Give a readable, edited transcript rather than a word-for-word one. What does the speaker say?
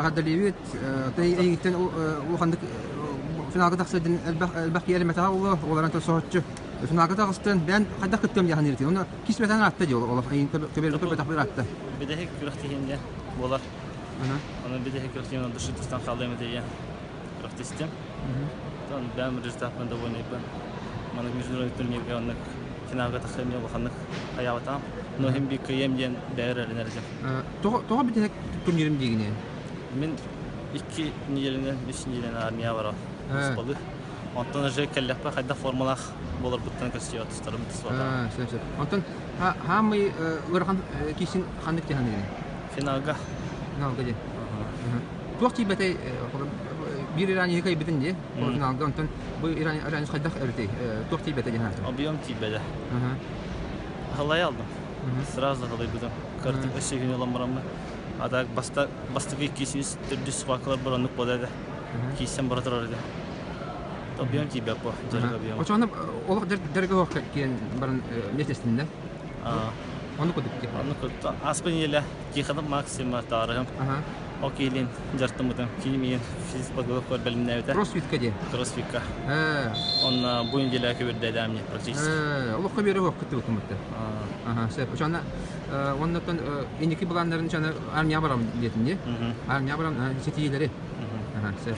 Ардалевит, тен улхандык финалга тахсыдын элбах елмета улы, оларан тосочу. Финалга тахстын ben хадда кыттым яханырты. Оны кисметен атты жол, олар айын төбелгө бетапыр атты. Бидеһе күрәхтигәнгә булар. Аны бидеһе күрәхтигән душитстан халдымы дигән. Күрәхтистем. Тан бәм результатында уйнайбын. Маны международный турнирге аны финалга тахсыдым булганлык аягатам. Но һәм бик кыймдән бәйрәләр энергия. Тога бидеһе турнирим дигән. Мен 2 неделеннән 5 неделен армия бара. Спалы. Антон же келләпә хәдә формалах булыр буттан кәсият старым тисвата. Сөп. Антон һәм гырган кисин хандык тәһәнне. Финалга. Финалга ди. Туакти бәтәй бир Иран кай битенде. Финалга Антон бу Иран хәдә эрти. Туакти бәтәй һәм. Объем тибәдә. Халай алдым. Сразу халай будем. Картик эшегене ламрамны. Ада бастыгы кисис төрдү сваклар баранып бодады. Кисем бара торар иде. Объем тибә по. Очаны олык дәргә вакыт кен баран метестендә. Аны кодык. Аны кодта. Аспенеле кихадым максимум тарыгым. Окейлин жартымыдан килмеген физик подготовка белмәне үтә. Кроссфитка ди. Кроссфитка. Он бу неделя көбердә дәмне практически. Олык көбере вакыт үтмәде. Сөп. Очаны оннан инеки булганнарын чаны армия барам диден ди. Армия барам сетиеләре. Сөп.